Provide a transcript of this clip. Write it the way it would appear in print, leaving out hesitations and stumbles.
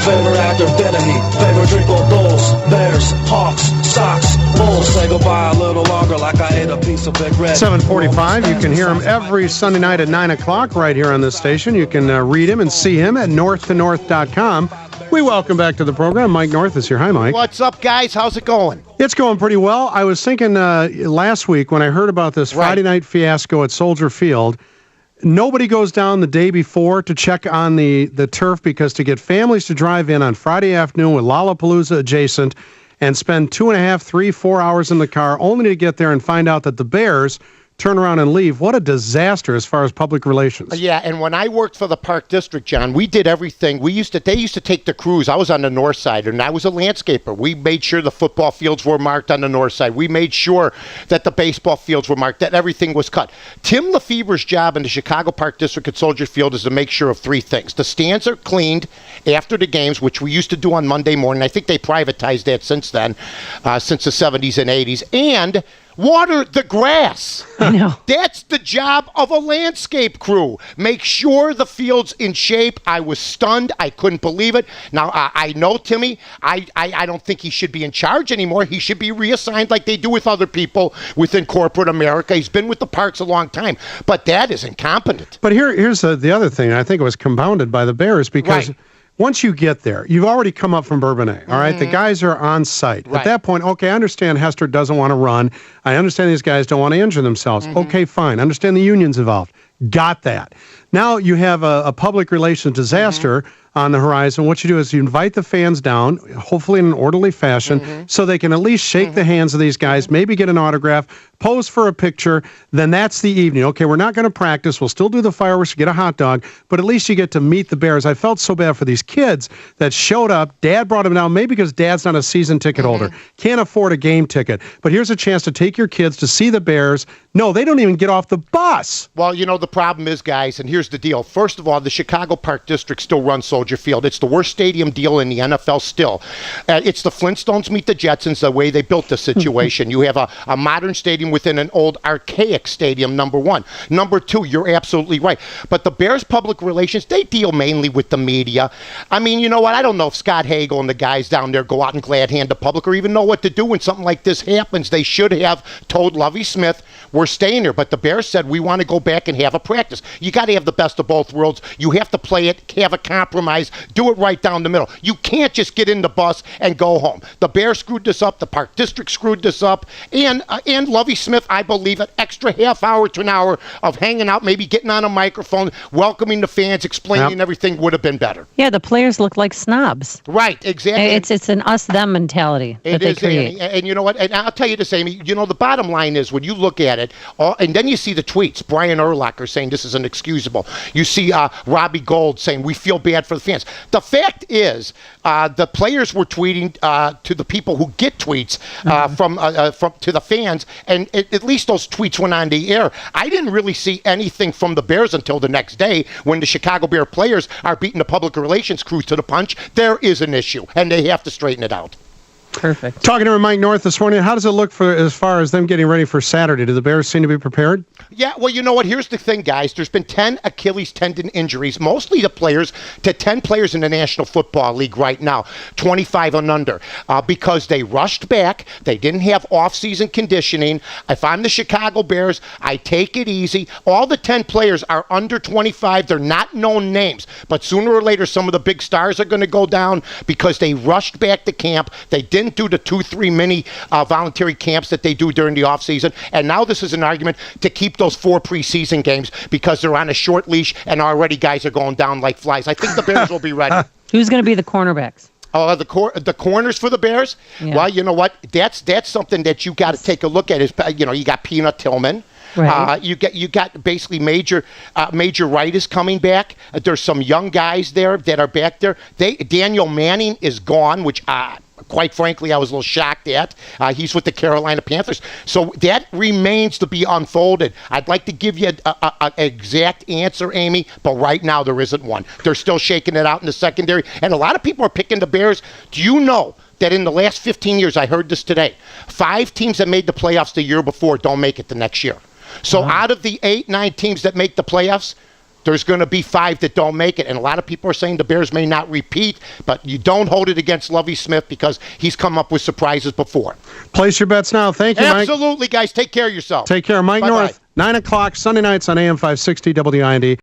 Favorite actor, enemy. Favorite drink or Bulls, Bears, Hawks, Sox, Bulls. Say goodbye a little longer like I ate a piece of Big Red. 7:45. You can hear him every Sunday night at 9 o'clock right here on this station. You can read him and see him at northtonorth.com. We welcome back to the program. Mike North is here. Hi, Mike. What's up, guys? How's it going? It's going pretty well. I was thinking last week when I heard about this Friday night fiasco at Soldier Field, nobody goes down the day before to check on the turf, because to get families to drive in on Friday afternoon with Lollapalooza adjacent and spend 2.5, 3, 4 hours in the car only to get there and find out that the Bears turn around and leave. What a disaster as far as public relations. Yeah, and when I worked for the Park District, John, we did everything. They used to take the crews. I was on the north side, and I was a landscaper. We made sure the football fields were marked on the north side. We made sure that the baseball fields were marked, that everything was cut. Tim Lefebvre's job in the Chicago Park District at Soldier Field is to make sure of three things. The stands are cleaned after the games, which we used to do on Monday morning. I think they privatized that since then, since the 70s and 80s. And water the grass. I know. That's the job of a landscape crew. Make sure the field's in shape. I was stunned. I couldn't believe it. Now, I know Timmy. I don't think he should be in charge anymore. He should be reassigned like they do with other people within corporate America. He's been with the Parks a long time. But that is incompetent. But here's the other thing. I think it was compounded by the Bears because once you get there, you've already come up from Bourbonnais, all right? The guys are on site. At that point, okay, I understand Hester doesn't want to run. I understand these guys don't want to injure themselves. Okay, fine. I understand the union's involved. Got that. Now you have a public relations disaster on the horizon. What you do is you invite the fans down, hopefully in an orderly fashion, so they can at least shake the hands of these guys, maybe get an autograph, pose for a picture. Then that's the evening. Okay, we're not going to practice. We'll still do the fireworks, get a hot dog, but at least you get to meet the Bears. I felt so bad for these kids that showed up. Dad brought them down, maybe because Dad's not a season ticket holder, can't afford a game ticket. But here's a chance to take your kids to see the Bears. No, they don't even get off the bus. Well, you know, the problem is, guys, and here's the deal. First of all, the Chicago Park District still runs Soldier Field. It's the worst stadium deal in the NFL still. It's the Flintstones meet the Jetsons, the way they built the situation. You have a modern stadium within an old archaic stadium, number one. Number two, you're absolutely right. But the Bears public relations, they deal mainly with the media. I mean, you know what? I don't know if Scott Hagel and the guys down there go out and glad hand the public or even know what to do when something like this happens. They should have told Lovie Smith, we're staying here. But the Bears said, we want to go back and have a practice. You got to have the best of both worlds. You have to play it, have a compromise, do it right down the middle. You can't just get in the bus and go home. The Bears screwed this up. The Park District screwed this up. And Lovie Smith, I believe, an extra half hour to an hour of hanging out, maybe getting on a microphone, welcoming the fans, explaining everything would have been better. Yeah, the players look like snobs. Right, exactly. It's an us-them mentality that they create. And you know what? And I'll tell you this, Amy. You know, the bottom line is when you look at it, and then you see the tweets. Brian Urlacher saying this is inexcusable. You see Robbie Gold saying we feel bad for the fans. The fact is, the players were tweeting to the people who get tweets from to the fans, and at least those tweets went on the air. I didn't really see anything from the Bears until the next day when the Chicago Bear players are beating the public relations crew to the punch. There is an issue, and they have to straighten it out. Perfect. Talking to Mike North this morning, how does it look for as far as them getting ready for Saturday? Do the Bears seem to be prepared? Yeah, well, you know what? Here's the thing, guys. There's been 10 Achilles tendon injuries, mostly to 10 players in the National Football League right now, 25 and under, because they rushed back. They didn't have off-season conditioning. If I'm the Chicago Bears, I take it easy. All the 10 players are under 25. They're not known names, but sooner or later, some of the big stars are going to go down because they rushed back to camp. They didn't do the 2-3 mini voluntary camps that they do during the offseason. And now this is an argument to keep those 4 preseason games because they're on a short leash and already guys are going down like flies. I think the Bears will be ready. Who's going to be the cornerbacks? The corners for the Bears? Yeah. Well, you know what? That's something that you got to take a look at. Is you got Peanut Tillman. Right. You got basically Major Wright is coming back. There's some young guys there that are back there. Daniel Manning is gone, which quite frankly I was a little shocked at. He's with the Carolina Panthers. So that remains to be unfolded. I'd like to give you an exact answer, Amy, but right now there isn't one. They're still shaking it out in the secondary, and a lot of people are picking the Bears. Do you know that in the last 15 years, I heard this today, 5 teams that made the playoffs the year before don't make it the next year? So out of the 8-9 teams that make the playoffs, There's going to be 5 that don't make it. And a lot of people are saying the Bears may not repeat, but you don't hold it against Lovie Smith because he's come up with surprises before. Place your bets now. Thank you, Mike. Absolutely, guys. Take care of yourself. Take care. Mike Bye-bye. North, 9 o'clock, Sunday nights on AM 560 WIND.